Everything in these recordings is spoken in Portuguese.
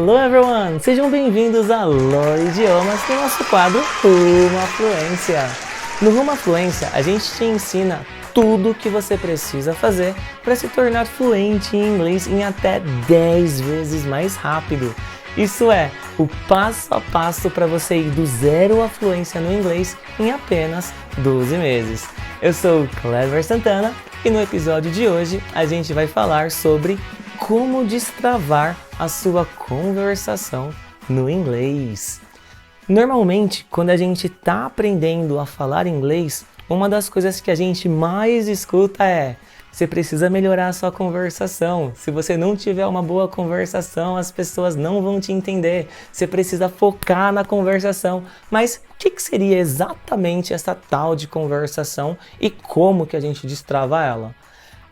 Hello everyone! Sejam bem-vindos a Lore Idiomas no nosso quadro Rumo à Fluência. No Rumo à Fluência, a gente te ensina tudo o que você precisa fazer para se tornar fluente em inglês em até 10 vezes mais rápido. Isso é, o passo a passo para você ir do zero à fluência no inglês em apenas 12 meses. Eu sou o Clever Santana e no episódio de hoje a gente vai falar sobre como destravar a sua conversação no inglês. Normalmente, quando a gente está aprendendo a falar inglês, uma das coisas que a gente mais escuta é: você precisa melhorar a sua conversação. Se você não tiver uma boa conversação, as pessoas não vão te entender. Você precisa focar na conversação. Mas o que seria exatamente essa tal de conversação e como que a gente destrava ela?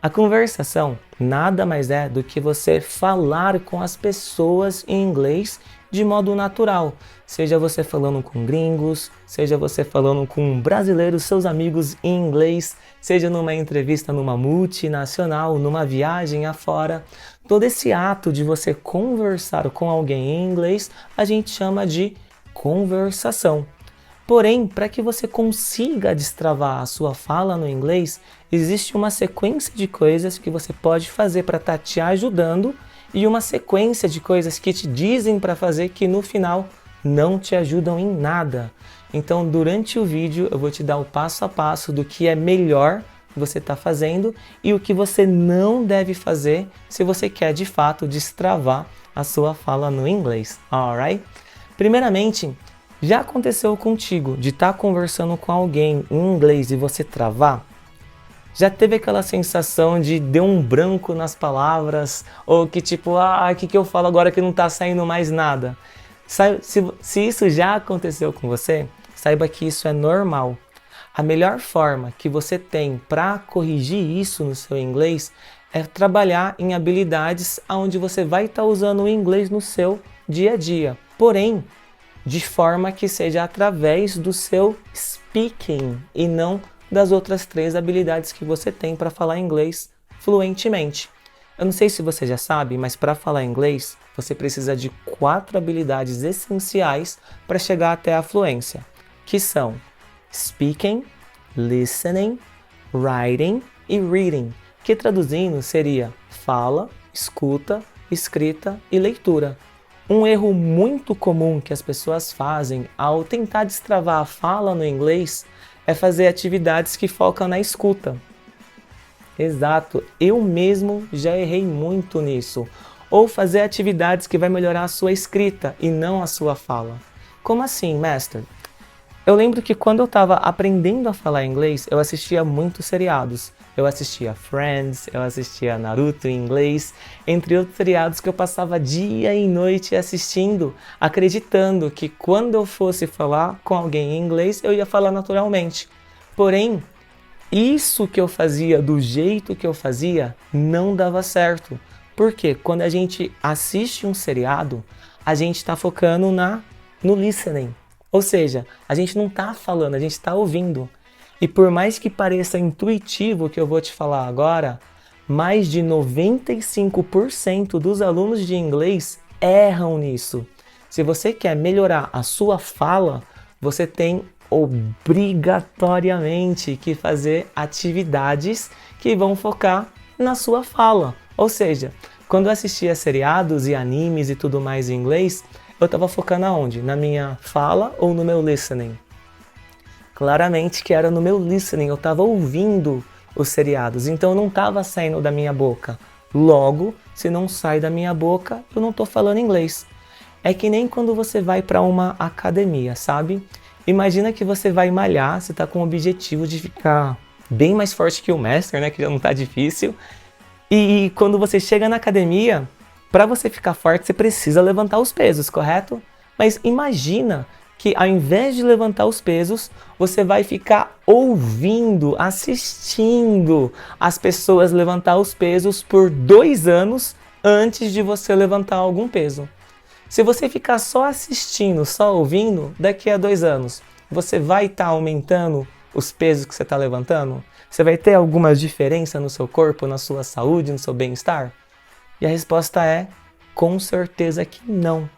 A conversação nada mais é do que você falar com as pessoas em inglês de modo natural. Seja você falando com gringos, seja você falando com brasileiros, seus amigos em inglês, seja numa entrevista numa multinacional, numa viagem afora. Todo esse ato de você conversar com alguém em inglês, a gente chama de conversação. Porém, para que você consiga destravar a sua fala no inglês, existe uma sequência de coisas que você pode fazer para estar te ajudando e uma sequência de coisas que te dizem para fazer que no final não te ajudam em nada. Então, durante o vídeo, eu vou te dar o passo a passo do que é melhor você estar fazendo e o que você não deve fazer se você quer de fato destravar a sua fala no inglês. Alright? Primeiramente, já aconteceu contigo de estar conversando com alguém em inglês e você travar? Já teve aquela sensação de deu um branco nas palavras? Ou que tipo, o que eu falo agora que não está saindo mais nada? Se isso já aconteceu com você, saiba que isso é normal. A melhor forma que você tem para corrigir isso no seu inglês é trabalhar em habilidades onde você vai estar usando o inglês no seu dia a dia. Porém, de forma que seja através do seu speaking e não das outras 3 habilidades que você tem para falar inglês fluentemente. Eu não sei se você já sabe, mas para falar inglês, você precisa de 4 habilidades essenciais para chegar até a fluência, que são speaking, listening, writing e reading, que traduzindo seria fala, escuta, escrita e leitura. Um erro muito comum que as pessoas fazem ao tentar destravar a fala no inglês é fazer atividades que focam na escuta. Exato, eu mesmo já errei muito nisso. Ou fazer atividades que vai melhorar a sua escrita e não a sua fala. Como assim, Master? Eu lembro que quando eu estava aprendendo a falar inglês, eu assistia muitos seriados. Eu assistia Friends, eu assistia Naruto em inglês, entre outros seriados que eu passava dia e noite assistindo, acreditando que quando eu fosse falar com alguém em inglês, eu ia falar naturalmente. Porém, isso que eu fazia do jeito que eu fazia não dava certo. Porque quando a gente assiste um seriado, a gente está focando no listening. Ou seja, a gente não está falando, a gente está ouvindo. E por mais que pareça intuitivo o que eu vou te falar agora, mais de 95% dos alunos de inglês erram nisso. Se você quer melhorar a sua fala, você tem obrigatoriamente que fazer atividades que vão focar na sua fala. Ou seja, quando eu assistia seriados e animes e tudo mais em inglês, eu estava focando aonde? Na minha fala ou no meu listening? Claramente que era no meu listening, eu estava ouvindo os seriados, então não estava saindo da minha boca. Logo, se não sai da minha boca, eu não estou falando inglês. É que nem quando você vai para uma academia, sabe? Imagina que você vai malhar, você está com o objetivo de ficar bem mais forte que o Master, né? Que já não está difícil. E quando você chega na academia, para você ficar forte, você precisa levantar os pesos, correto? Mas imagina que ao invés de levantar os pesos, você vai ficar ouvindo, assistindo as pessoas levantar os pesos por 2 anos antes de você levantar algum peso. Se você ficar só assistindo, só ouvindo, daqui a 2 anos, você vai estar aumentando os pesos que você está levantando? Você vai ter alguma diferença no seu corpo, na sua saúde, no seu bem-estar? E a resposta é Com certeza que não.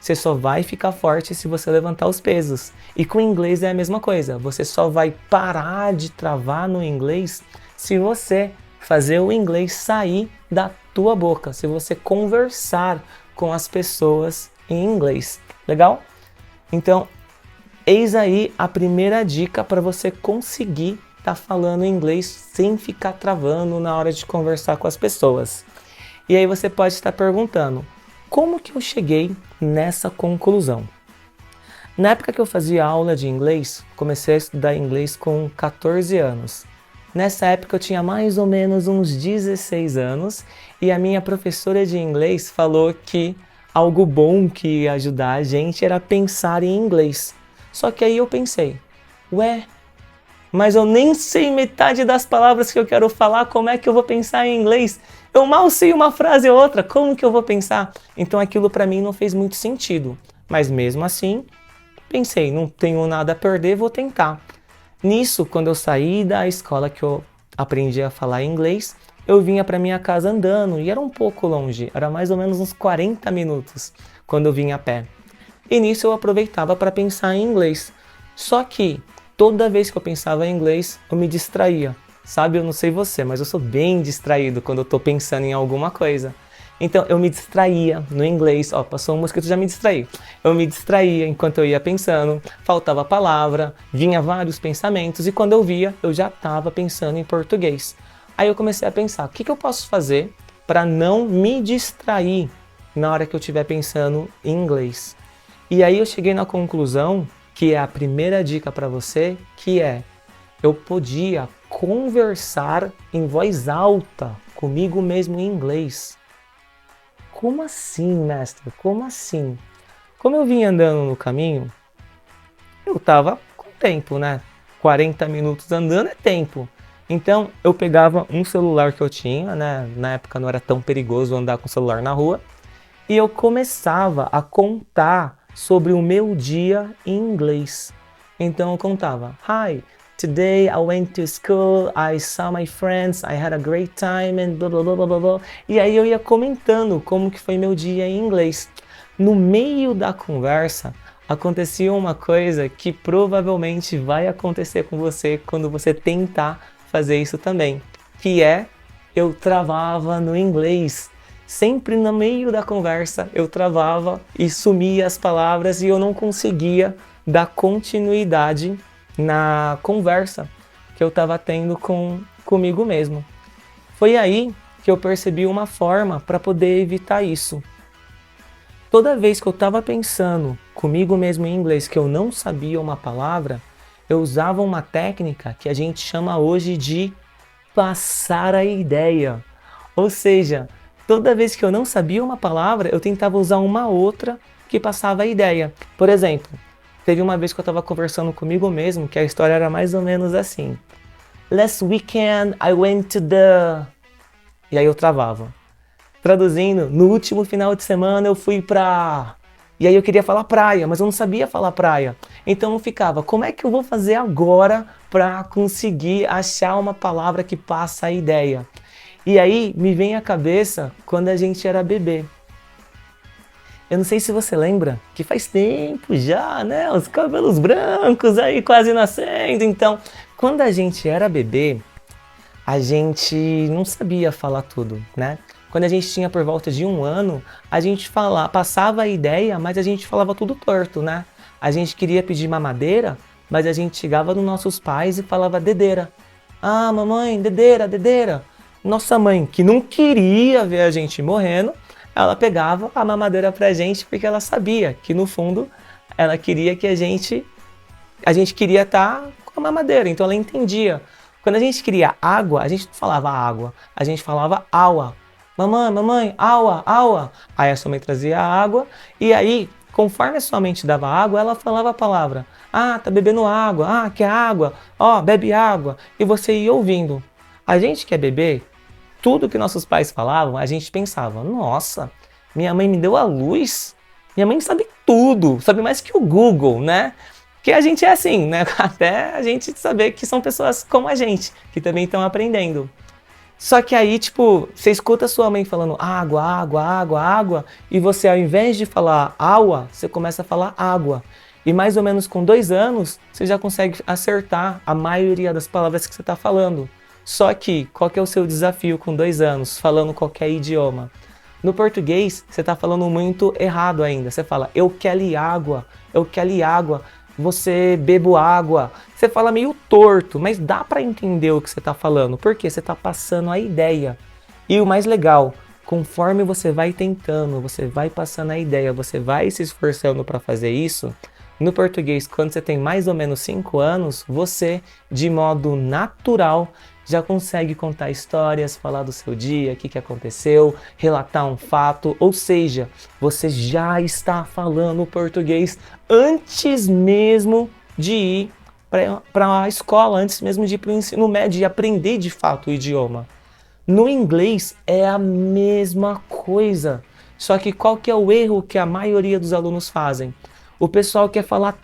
Você só vai ficar forte se você levantar os pesos. E com o inglês é a mesma coisa. Você só vai parar de travar no inglês se você fazer o inglês sair da tua boca, se você conversar com as pessoas em inglês. Legal? Então, eis aí a primeira dica para você conseguir estar falando inglês sem ficar travando na hora de conversar com as pessoas. E aí você pode estar perguntando, como que eu cheguei nessa conclusão? Na época que eu fazia aula de inglês, comecei a estudar inglês com 14 anos. Nessa época eu tinha mais ou menos uns 16 anos e a minha professora de inglês falou que algo bom que ia ajudar a gente era pensar em inglês. Só que aí eu pensei, ué, mas eu nem sei metade das palavras que eu quero falar, como é que eu vou pensar em inglês? Eu mal sei uma frase ou outra, como que eu vou pensar? Então aquilo para mim não fez muito sentido. Mas mesmo assim, pensei, não tenho nada a perder, vou tentar. Nisso, quando eu saí da escola que eu aprendi a falar inglês, eu vinha para minha casa andando e era um pouco longe, era mais ou menos uns 40 minutos quando eu vinha a pé. E nisso eu aproveitava para pensar em inglês. Só que toda vez que eu pensava em inglês, eu me distraía. Sabe, eu não sei você, mas eu sou bem distraído quando eu tô pensando em alguma coisa. Então eu me distraía no inglês, ó, passou um mosquito, já me distraí. Eu me distraía enquanto eu ia pensando, faltava palavra, vinha vários pensamentos e quando eu via, eu já estava pensando em português. Aí eu comecei a pensar, o que eu posso fazer para não me distrair na hora que eu estiver pensando em inglês? E aí eu cheguei na conclusão, que é a primeira dica para você, que é, eu podia conversar em voz alta comigo mesmo em inglês. Como assim, mestre? Como assim? Como eu vinha andando no caminho, eu tava com tempo, né? 40 minutos andando é tempo. Então eu pegava um celular que eu tinha, né? Na época não era tão perigoso andar com o celular na rua, e eu começava a contar sobre o meu dia em inglês. Então eu contava, Hi, today I went to school, I saw my friends, I had a great time and blah blah blah blah blah. E aí eu ia comentando como que foi meu dia em inglês. No meio da conversa, acontecia uma coisa que provavelmente vai acontecer com você quando você tentar fazer isso também, que é eu travava no inglês. Sempre no meio da conversa eu travava e sumia as palavras e eu não conseguia dar continuidade na conversa que eu estava tendo comigo mesmo. Foi aí que eu percebi uma forma para poder evitar isso. Toda vez que eu estava pensando comigo mesmo em inglês que eu não sabia uma palavra, eu usava uma técnica que a gente chama hoje de passar a ideia. Ou seja, toda vez que eu não sabia uma palavra, eu tentava usar uma outra que passava a ideia. Por exemplo, teve uma vez que eu estava conversando comigo mesmo, que a história era mais ou menos assim. Last weekend I went to the... E aí eu travava. Traduzindo, no último final de semana eu fui pra... E aí eu queria falar praia, mas eu não sabia falar praia. Então eu ficava, como é que eu vou fazer agora para conseguir achar uma palavra que passa a ideia? E aí me vem à cabeça quando a gente era bebê. Eu não sei se você lembra, que faz tempo já, né? Os cabelos brancos aí quase nascendo. Então, quando a gente era bebê, a gente não sabia falar tudo, né? Quando a gente tinha por volta de 1 ano, a gente passava a ideia, mas a gente falava tudo torto, né? A gente queria pedir mamadeira, mas a gente chegava nos nossos pais e falava dedeira. Ah, mamãe, dedeira, dedeira. Nossa mãe, que não queria ver a gente morrendo, ela pegava a mamadeira pra gente porque ela sabia que no fundo ela queria que a gente queria estar com a mamadeira, então ela entendia. Quando a gente queria água, a gente não falava água, a gente falava aua. Mamãe, mamãe, aua, aua. Aí a sua mãe trazia a água e aí, conforme a sua mãe te dava água, ela falava a palavra. Ah, tá bebendo água, ah, quer água, ó, bebe água. E você ia ouvindo. A gente que é bebê, tudo que nossos pais falavam, a gente pensava, nossa, minha mãe me deu a luz, minha mãe sabe tudo, sabe mais que o Google, né? Que a gente é assim, né? Até a gente saber que são pessoas como a gente, que também estão aprendendo. Só que aí, tipo, você escuta sua mãe falando água, água, água, água, e você, ao invés de falar água, você começa a falar água. E mais ou menos com 2 anos, você já consegue acertar a maioria das palavras que você está falando. Só que, qual que é o seu desafio com 2 anos, falando qualquer idioma? No português, você está falando muito errado ainda. Você fala, eu quero água, você bebo água. Você fala meio torto, mas dá para entender o que você está falando, porque você está passando a ideia. E o mais legal, conforme você vai tentando, você vai passando a ideia, você vai se esforçando para fazer isso, no português, quando você tem mais ou menos 5 anos, você, de modo natural, já consegue contar histórias, falar do seu dia, o que aconteceu, relatar um fato, ou seja, você já está falando português antes mesmo de ir para a escola, antes mesmo de ir para o ensino médio e aprender de fato o idioma. No inglês é a mesma coisa, só que qual que é o erro que a maioria dos alunos fazem? O pessoal quer falar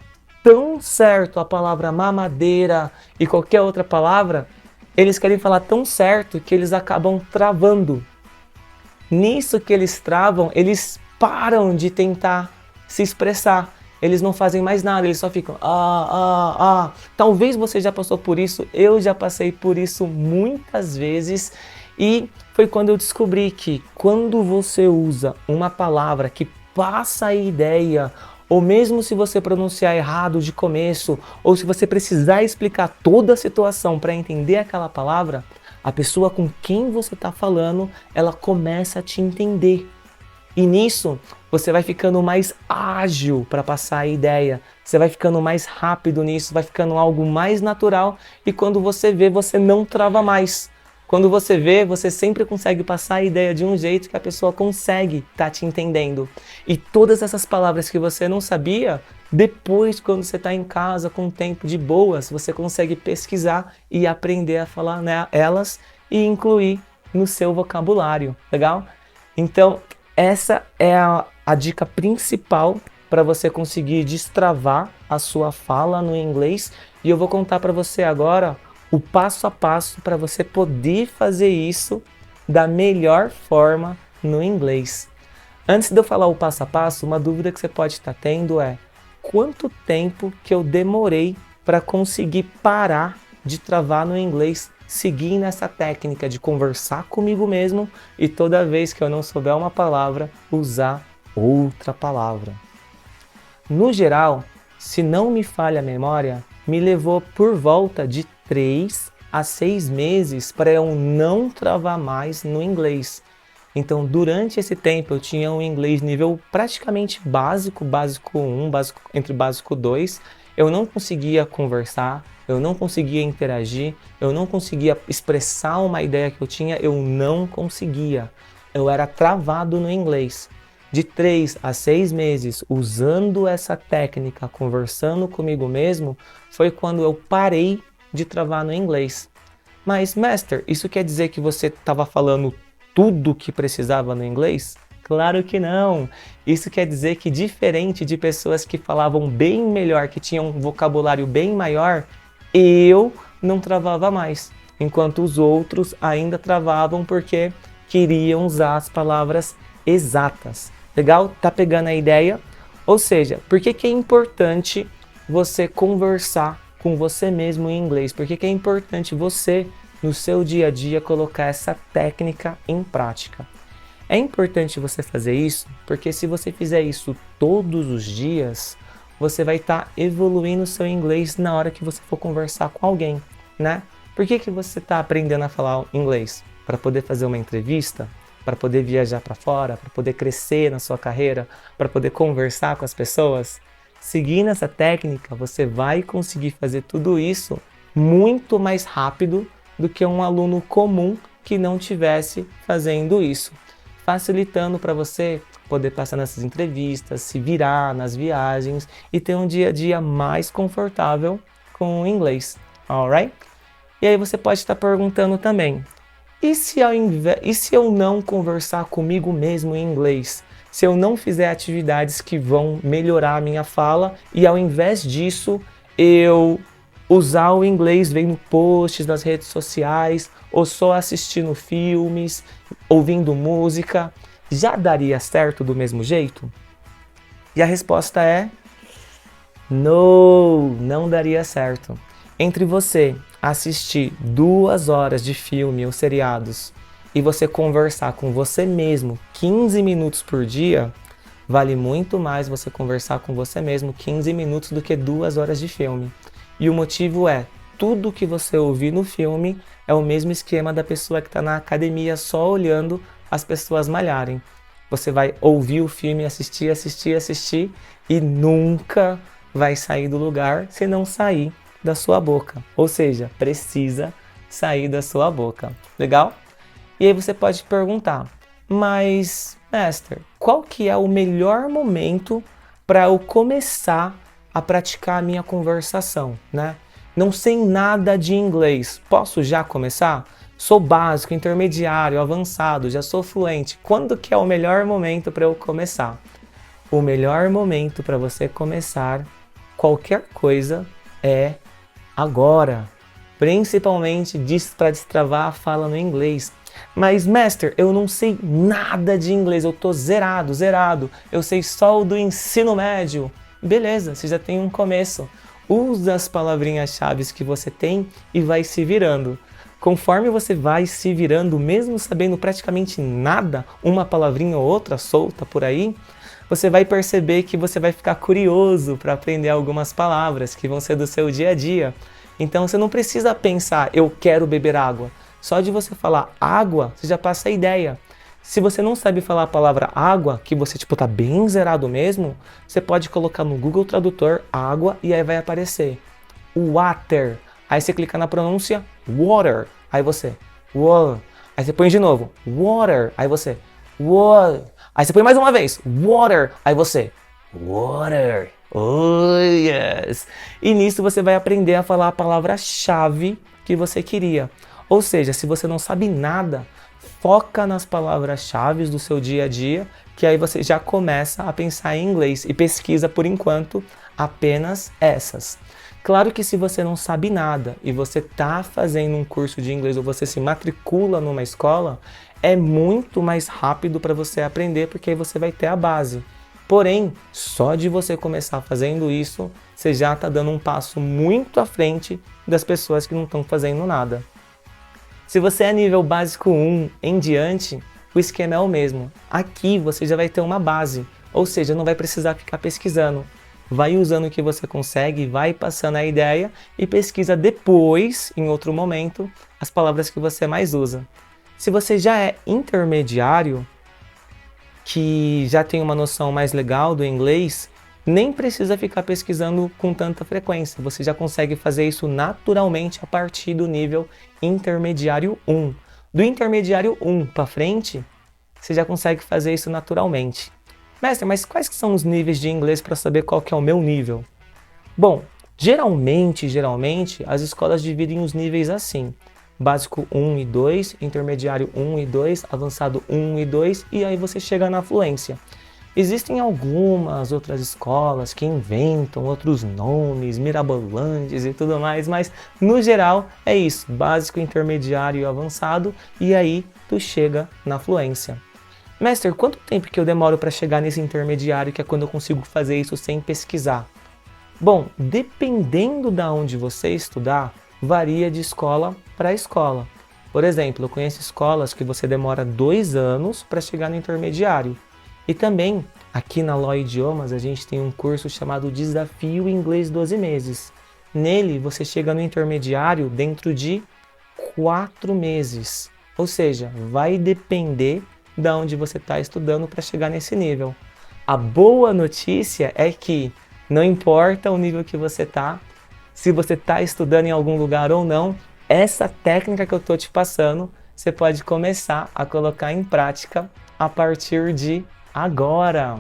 tão certo a palavra mamadeira e qualquer outra palavra, eles querem falar tão certo que eles acabam travando. Nisso que eles travam, eles param de tentar se expressar. Eles não fazem mais nada, eles só ficam Talvez você já passou por isso, eu já passei por isso muitas vezes. E foi quando eu descobri que quando você usa uma palavra que passa a ideia, ou mesmo se você pronunciar errado de começo, ou se você precisar explicar toda a situação para entender aquela palavra, a pessoa com quem você está falando, ela começa a te entender. E nisso, você vai ficando mais ágil para passar a ideia, você vai ficando mais rápido nisso, vai ficando algo mais natural, e quando você vê, você não trava mais. Quando você vê, você sempre consegue passar a ideia de um jeito que a pessoa consegue estar te entendendo. E todas essas palavras que você não sabia, depois, quando você está em casa com tempo de boas, você consegue pesquisar e aprender a falar elas e incluir no seu vocabulário, legal? Então, essa é a dica principal para você conseguir destravar a sua fala no inglês. E eu vou contar para você agora o passo a passo para você poder fazer isso da melhor forma no inglês. Antes de eu falar o passo a passo, uma dúvida que você pode estar tendo é: quanto tempo que eu demorei para conseguir parar de travar no inglês seguindo essa técnica de conversar comigo mesmo e toda vez que eu não souber uma palavra, usar outra palavra? No geral, se não me falha a memória, me levou por volta de 3 a 6 meses para eu não travar mais no inglês. Então, durante esse tempo, eu tinha um inglês nível praticamente básico, básico 1, entre básico 2. Eu não conseguia conversar, eu não conseguia interagir, eu não conseguia expressar uma ideia que eu tinha, eu não conseguia. Eu era travado no inglês. De 3 a 6 meses usando essa técnica, conversando comigo mesmo, foi quando eu parei de travar no inglês. Mas, Master, isso quer dizer que você estava falando tudo que precisava no inglês? Claro que não! Isso quer dizer que, diferente de pessoas que falavam bem melhor, que tinham um vocabulário bem maior, eu não travava mais, enquanto os outros ainda travavam porque queriam usar as palavras exatas. Legal? Tá pegando a ideia? Ou seja, por que é importante você conversar com você mesmo em inglês? Por que é importante você, no seu dia a dia, colocar essa técnica em prática? É importante você fazer isso porque se você fizer isso todos os dias, você vai estar evoluindo o seu inglês na hora que você for conversar com alguém, né? Por que você está aprendendo a falar inglês? Para poder fazer uma entrevista? Para poder viajar para fora? Para poder crescer na sua carreira? Para poder conversar com as pessoas? Seguindo essa técnica, você vai conseguir fazer tudo isso muito mais rápido do que um aluno comum que não estivesse fazendo isso, facilitando para você poder passar nessas entrevistas, se virar nas viagens e ter um dia a dia mais confortável com o inglês, alright? E aí você pode estar perguntando também, e se eu não conversar comigo mesmo em inglês? Se eu não fizer atividades que vão melhorar a minha fala e ao invés disso eu usar o inglês vendo posts nas redes sociais ou só assistindo filmes, ouvindo música, já daria certo do mesmo jeito? E a resposta é não daria certo. Entre você assistir 2 horas de filme ou seriados e você conversar com você mesmo 15 minutos por dia, vale muito mais você conversar com você mesmo 15 minutos do que 2 horas de filme. E o motivo é, tudo que você ouvir no filme é o mesmo esquema da pessoa que está na academia só olhando as pessoas malharem. Você vai ouvir o filme, assistir e nunca vai sair do lugar se não sair da sua boca. Ou seja, precisa sair da sua boca. Legal? E aí você pode perguntar, mas, Master, qual que é o melhor momento para eu começar a praticar a minha conversação, né? Não sei nada de inglês, posso já começar? Sou básico, intermediário, avançado, já sou fluente. Quando que é o melhor momento para eu começar? O melhor momento para você começar qualquer coisa é agora. Principalmente para destravar a fala no inglês. Mas, Master, eu não sei nada de inglês, eu tô zerado. Eu sei só o do ensino médio. Beleza, você já tem um começo. Usa as palavrinhas-chave que você tem e vai se virando. Conforme você vai se virando, mesmo sabendo praticamente nada, uma palavrinha ou outra solta por aí, você vai perceber que você vai ficar curioso para aprender algumas palavras que vão ser do seu dia a dia. Então você não precisa pensar, eu quero beber água. Só de você falar água, você já passa a ideia. Se você não sabe falar a palavra água, que você tá bem zerado mesmo, você pode colocar no Google Tradutor água e aí vai aparecer water. Aí você clica na pronúncia water. Aí você water. Aí você põe de novo water. Aí você water. Aí você põe mais uma vez water. Aí você water. Oh yes. E nisso você vai aprender a falar a palavra-chave que você queria. Ou seja, se você não sabe nada, foca nas palavras-chave do seu dia a dia, que aí você já começa a pensar em inglês e pesquisa, por enquanto, apenas essas. Claro que se você não sabe nada e você está fazendo um curso de inglês ou você se matricula numa escola, é muito mais rápido para você aprender, porque aí você vai ter a base. Porém, só de você começar fazendo isso, você já está dando um passo muito à frente das pessoas que não estão fazendo nada. Se você é nível básico 1 em diante, o esquema é o mesmo. Aqui você já vai ter uma base, ou seja, não vai precisar ficar pesquisando. Vai usando o que você consegue, vai passando a ideia e pesquisa depois, em outro momento, as palavras que você mais usa. Se você já é intermediário, que já tem uma noção mais legal do inglês, nem precisa ficar pesquisando com tanta frequência. Você já consegue fazer isso naturalmente a partir do nível intermediário 1. Do intermediário 1 para frente, você já consegue fazer isso naturalmente. Mestre, mas quais que são os níveis de inglês para saber qual que é o meu nível? Bom, geralmente, as escolas dividem os níveis assim. Básico 1 e 2, intermediário 1 e 2, avançado 1 e 2, e aí você chega na fluência. Existem algumas outras escolas que inventam outros nomes mirabolantes e tudo mais, mas no geral é isso, básico, intermediário e avançado, e aí tu chega na fluência. Mestre, quanto tempo que eu demoro para chegar nesse intermediário, que é quando eu consigo fazer isso sem pesquisar? Bom, dependendo de onde você estudar, varia de escola para escola. Por exemplo, eu conheço escolas que você demora 2 anos para chegar no intermediário. E também, aqui na LOI Idiomas, a gente tem um curso chamado Desafio Inglês 12 Meses. Nele, você chega no intermediário dentro de 4 meses. Ou seja, vai depender de onde você está estudando para chegar nesse nível. A boa notícia é que não importa o nível que você está, se você está estudando em algum lugar ou não, essa técnica que eu estou te passando, você pode começar a colocar em prática a partir de agora.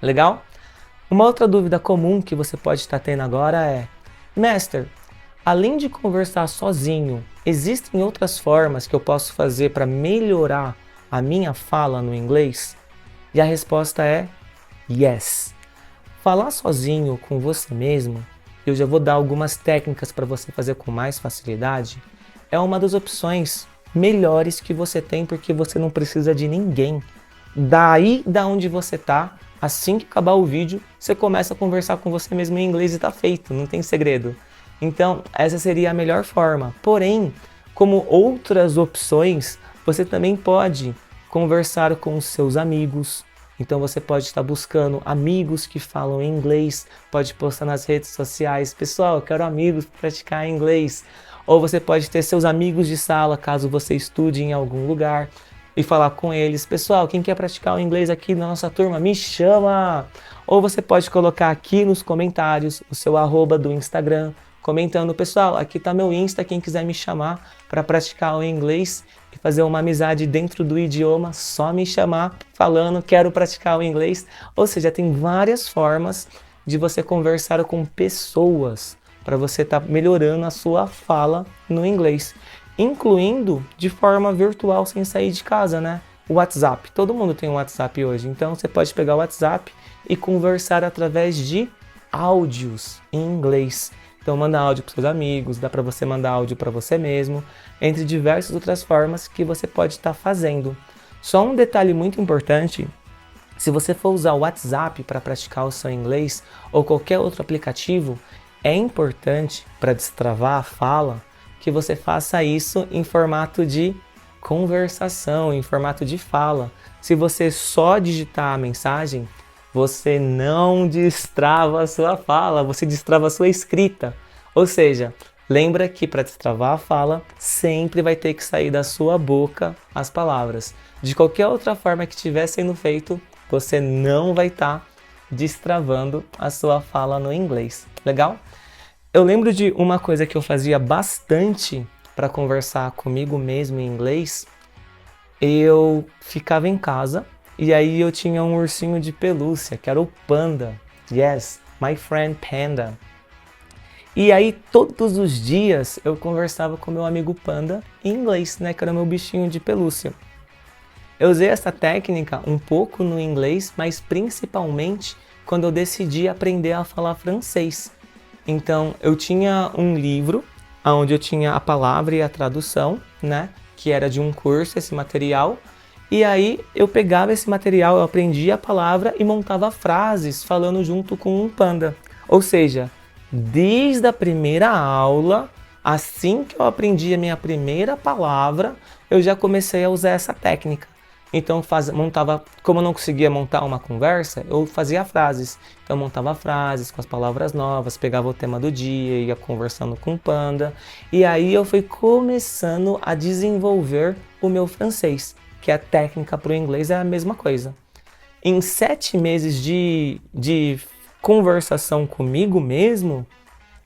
Legal? Uma outra dúvida comum que você pode estar tendo agora é: Master, além de conversar sozinho, existem outras formas que eu posso fazer para melhorar a minha fala no inglês? E a resposta é yes. Falar sozinho com você mesmo eu já vou dar algumas técnicas para você fazer com mais facilidade, é uma das opções melhores que você tem, porque você não precisa de ninguém. Daí da onde você tá, assim que acabar o vídeo, você começa a conversar com você mesmo em inglês e tá feito, não tem segredo. Então, essa seria a melhor forma. Porém, como outras opções, você também pode conversar com os seus amigos. Então você pode estar buscando amigos que falam inglês, pode postar nas redes sociais, pessoal, eu quero amigos para praticar inglês. Ou você pode ter seus amigos de sala, caso você estude em algum lugar, e falar com eles, pessoal, quem quer praticar o inglês aqui na nossa turma, me chama! Ou você pode colocar aqui nos comentários o seu @ do Instagram, comentando, pessoal, aqui tá meu Insta, quem quiser me chamar para praticar o inglês e fazer uma amizade dentro do idioma, só me chamar falando, quero praticar o inglês. Ou seja, tem várias formas de você conversar com pessoas para você estar melhorando a sua fala no inglês, incluindo de forma virtual sem sair de casa, né? O WhatsApp, todo mundo tem um WhatsApp hoje, então você pode pegar o WhatsApp e conversar através de áudios em inglês. Então manda áudio para seus amigos, dá para você mandar áudio para você mesmo, entre diversas outras formas que você pode estar fazendo. Só um detalhe muito importante, se você for usar o WhatsApp para praticar o seu inglês ou qualquer outro aplicativo, é importante para destravar a fala que você faça isso em formato de conversação, em formato de fala. Se você só digitar a mensagem, você não destrava a sua fala, você destrava a sua escrita. Ou seja, lembra que para destravar a fala, sempre vai ter que sair da sua boca as palavras. De qualquer outra forma que estiver sendo feito, você não vai estar destravando a sua fala no inglês. Legal? Eu lembro de uma coisa que eu fazia bastante para conversar comigo mesmo em inglês. Eu ficava em casa e aí eu tinha um ursinho de pelúcia, que era o Panda. Yes, my friend Panda. E aí todos os dias eu conversava com meu amigo Panda em inglês, né, que era meu bichinho de pelúcia. Eu usei essa técnica um pouco no inglês, mas principalmente quando eu decidi aprender a falar francês. Então eu tinha um livro onde eu tinha a palavra e a tradução, né, que era de um curso, esse material. E aí eu pegava esse material, eu aprendia a palavra e montava frases falando junto com um panda. Ou seja, desde a primeira aula, assim que eu aprendi a minha primeira palavra, eu já comecei a usar essa técnica. Então montava, como eu não conseguia montar uma conversa, eu fazia frases. Então eu montava frases com as palavras novas, pegava o tema do dia, ia conversando com o panda. E aí eu fui começando a desenvolver o meu francês, que a técnica para o inglês é a mesma coisa. Em 7 meses de conversação comigo mesmo,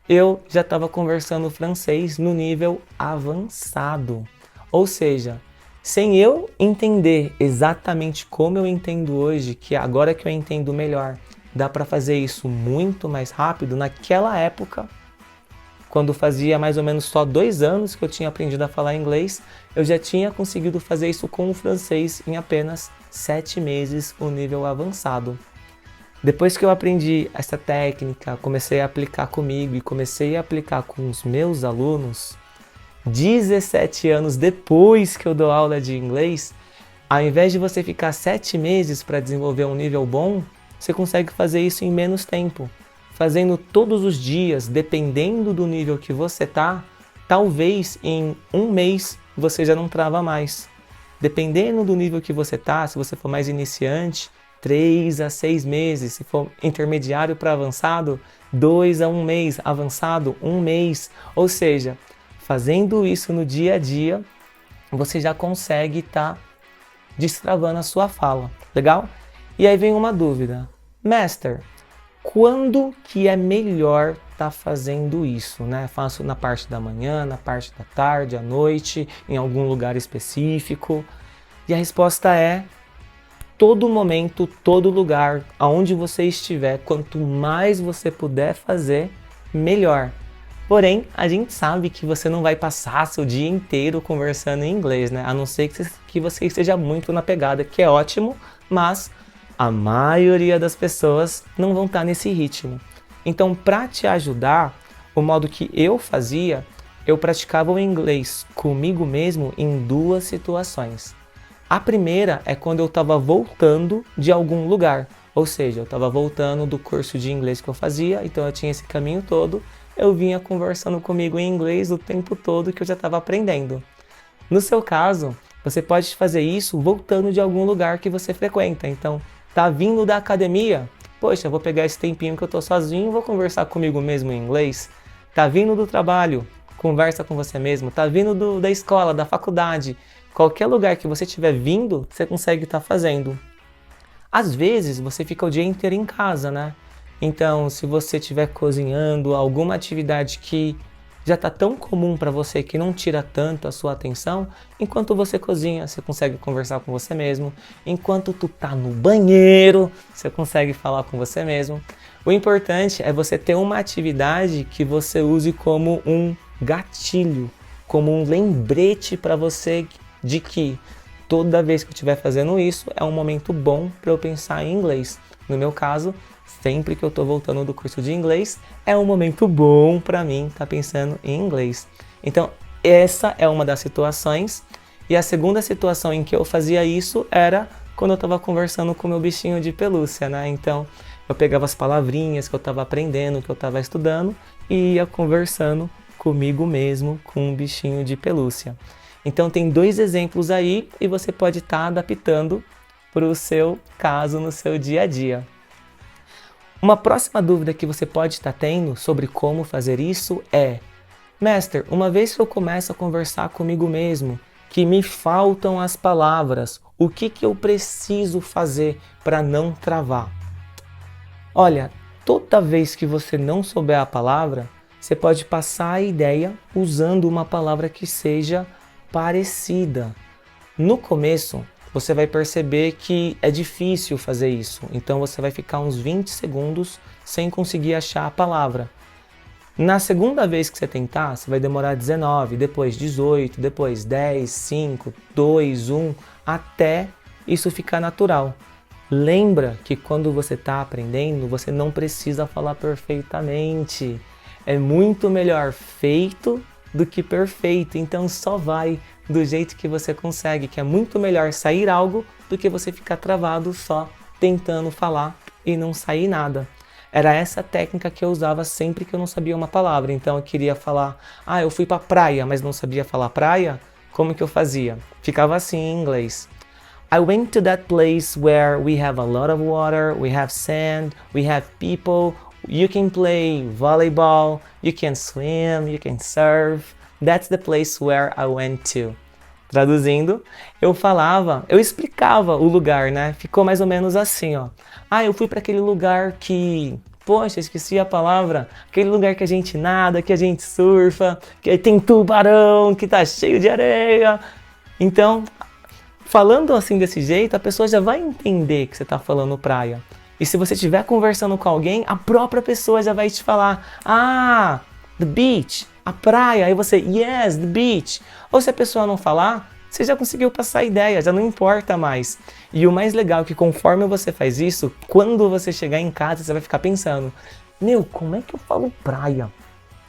eu já estava conversando francês no nível avançado. Ou seja, sem eu entender exatamente como eu entendo hoje, que agora que eu entendo melhor, dá para fazer isso muito mais rápido, naquela época, quando fazia mais ou menos só 2 anos que eu tinha aprendido a falar inglês, eu já tinha conseguido fazer isso com o francês em apenas 7 meses, o nível avançado. Depois que eu aprendi essa técnica, comecei a aplicar comigo e comecei a aplicar com os meus alunos, 17 anos depois que eu dou aula de inglês, ao invés de você ficar 7 meses para desenvolver um nível bom, você consegue fazer isso em menos tempo. Fazendo todos os dias, dependendo do nível que você tá, talvez em 1 mês você já não trava mais. Dependendo do nível que você tá, se você for mais iniciante, 3 a 6 meses, se for intermediário para avançado, 2 a 1 mês, avançado 1 mês, ou seja, fazendo isso no dia a dia, você já consegue estar destravando a sua fala, legal? E aí vem uma dúvida, Master, quando que é melhor estar fazendo isso, né? Faço na parte da manhã, na parte da tarde, à noite, em algum lugar específico? E a resposta é todo momento, todo lugar, aonde você estiver, quanto mais você puder fazer, melhor. Porém, a gente sabe que você não vai passar seu dia inteiro conversando em inglês, né? A não ser que você esteja muito na pegada, que é ótimo, mas a maioria das pessoas não vão estar nesse ritmo. Então, para te ajudar, o modo que eu fazia, eu praticava o inglês comigo mesmo em duas situações. A primeira é quando eu estava voltando de algum lugar, ou seja, eu estava voltando do curso de inglês que eu fazia, então eu tinha esse caminho todo, eu vinha conversando comigo em inglês o tempo todo que eu já estava aprendendo. No seu caso, você pode fazer isso voltando de algum lugar que você frequenta. Então, tá vindo da academia? Poxa, eu vou pegar esse tempinho que eu tô sozinho e vou conversar comigo mesmo em inglês. Tá vindo do trabalho? Conversa com você mesmo. Tá vindo da escola, da faculdade? Qualquer lugar que você estiver vindo, você consegue estar fazendo. Às vezes, você fica o dia inteiro em casa, né? Então, se você estiver cozinhando, alguma atividade que já está tão comum para você que não tira tanto a sua atenção, enquanto você cozinha, você consegue conversar com você mesmo. Enquanto tu tá no banheiro, você consegue falar com você mesmo. O importante é você ter uma atividade que você use como um gatilho, como um lembrete para você de que toda vez que eu estiver fazendo isso, é um momento bom para eu pensar em inglês. No meu caso, sempre que eu estou voltando do curso de inglês, é um momento bom para mim estar pensando em inglês. Então, essa é uma das situações. E a segunda situação em que eu fazia isso era quando eu estava conversando com o meu bichinho de pelúcia, né? Então, eu pegava as palavrinhas que eu estava aprendendo, que eu estava estudando, e ia conversando comigo mesmo, com um bichinho de pelúcia. Então, tem dois exemplos aí e você pode estar adaptando para o seu caso no seu dia a dia. Uma próxima dúvida que você pode estar tendo sobre como fazer isso é: Master, uma vez que eu começo a conversar comigo mesmo, que me faltam as palavras, o que eu preciso fazer para não travar? Olha, toda vez que você não souber a palavra, você pode passar a ideia usando uma palavra que seja parecida. No começo, você vai perceber que é difícil fazer isso, então você vai ficar uns 20 segundos sem conseguir achar a palavra. Na segunda vez que você tentar, você vai demorar 19, depois 18, depois 10, 5, 2, 1, até isso ficar natural. Lembra que quando você está aprendendo, você não precisa falar perfeitamente. É muito melhor feito do que perfeito, então só vai do jeito que você consegue, que é muito melhor sair algo do que você ficar travado só tentando falar e não sair nada. Era essa técnica que eu usava sempre que eu não sabia uma palavra. Então eu queria falar, eu fui pra praia, mas não sabia falar praia. Como que eu fazia? Ficava assim em inglês. I went to that place where we have a lot of water, we have sand, we have people, you can play volleyball, you can swim, you can surf. That's the place where I went to. Traduzindo, eu explicava o lugar, né? Ficou mais ou menos assim, ó. Eu fui para aquele lugar que, poxa, esqueci a palavra. Aquele lugar que a gente nada, que a gente surfa, que tem tubarão, que tá cheio de areia. Então, falando assim desse jeito, a pessoa já vai entender que você tá falando praia. E se você estiver conversando com alguém, a própria pessoa já vai te falar, the beach, a praia. Aí você, yes, the beach. Ou se a pessoa não falar, você já conseguiu passar a ideia, já não importa mais. E o mais legal é que conforme você faz isso, quando você chegar em casa, você vai ficar pensando, como é que eu falo praia?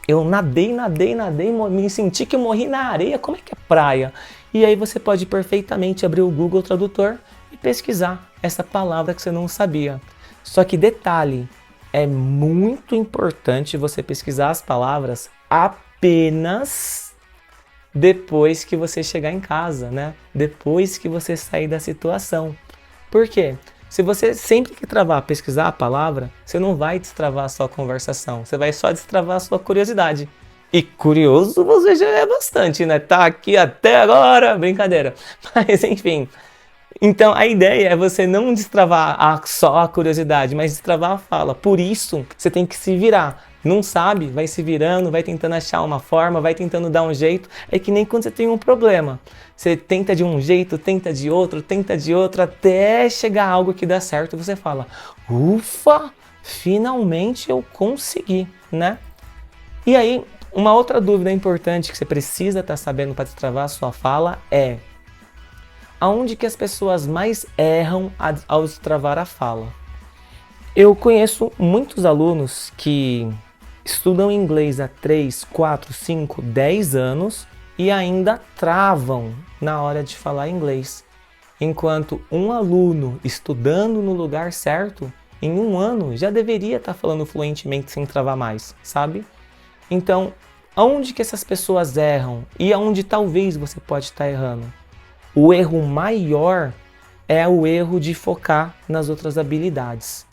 Eu nadei, me senti que eu morri na areia, como é que é praia? E aí você pode perfeitamente abrir o Google Tradutor e pesquisar essa palavra que você não sabia. Só que detalhe, é muito importante você pesquisar as palavras apenas depois que você chegar em casa, né? Depois que você sair da situação. Por quê? Se você sempre que pesquisar a palavra, você não vai destravar a sua conversação, você vai só destravar a sua curiosidade. E curioso você já é bastante, né? Tá aqui até agora, brincadeira. Mas enfim. Então a ideia é você não destravar só a curiosidade, mas destravar a fala. Por isso, você tem que se virar. Não sabe? Vai se virando, vai tentando achar uma forma, vai tentando dar um jeito. É que nem quando você tem um problema. Você tenta de um jeito, tenta de outro, até chegar a algo que dá certo e você fala, ufa, finalmente eu consegui, né? E aí, uma outra dúvida importante que você precisa estar sabendo para destravar a sua fala é: aonde que as pessoas mais erram ao destravar a fala? Eu conheço muitos alunos que estudam inglês há 3, 4, 5, 10 anos e ainda travam na hora de falar inglês. Enquanto um aluno estudando no lugar certo, em um ano já deveria estar falando fluentemente sem travar mais, sabe? Então, aonde que essas pessoas erram e aonde talvez você pode estar errando? O erro maior é o erro de focar nas outras habilidades.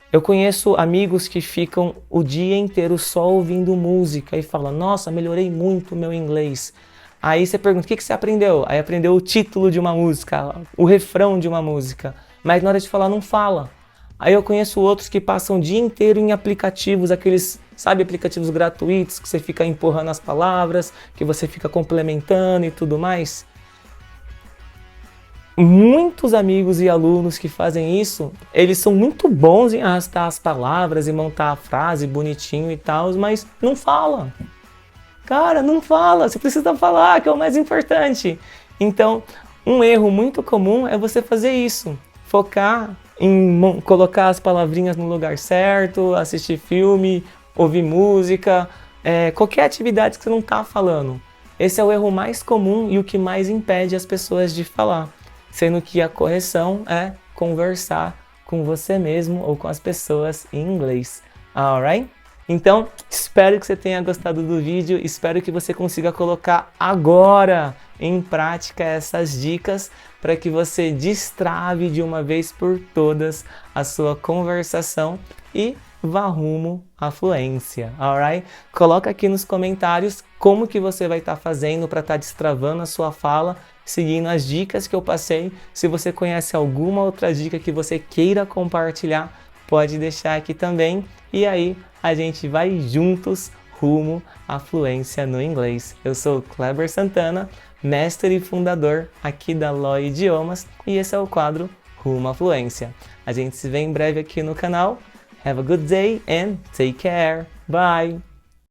Eu conheço amigos que ficam o dia inteiro só ouvindo música e falam, nossa, melhorei muito o meu inglês. Aí você pergunta, o que você aprendeu? Aí aprendeu o título de uma música, o refrão de uma música, mas na hora de falar não fala. Aí eu conheço outros que passam o dia inteiro em aplicativos, aqueles, sabe, aplicativos gratuitos, que você fica empurrando as palavras, que você fica complementando e tudo mais. Muitos amigos e alunos que fazem isso, eles são muito bons em arrastar as palavras e montar a frase bonitinho e tal, mas não fala. Cara, não fala, você precisa falar, que é o mais importante. Então, um erro muito comum é você fazer isso. Focar em colocar as palavrinhas no lugar certo, assistir filme, ouvir música, qualquer atividade que você não está falando. Esse é o erro mais comum e o que mais impede as pessoas de falar. Sendo que a correção é conversar com você mesmo ou com as pessoas em inglês. Alright? Então, espero que você tenha gostado do vídeo, espero que você consiga colocar agora em prática essas dicas para que você destrave de uma vez por todas a sua conversação e vá rumo à fluência, alright? Coloca aqui nos comentários como que você vai estar fazendo para estar destravando a sua fala, seguindo as dicas que eu passei. Se você conhece alguma outra dica que você queira compartilhar, pode deixar aqui também. E aí a gente vai juntos rumo à fluência no inglês. Eu sou o Kleber Santana, mestre e fundador aqui da LOI Idiomas, e esse é o quadro Rumo à Fluência. A gente se vê em breve aqui no canal. Have a good day and take care. Bye!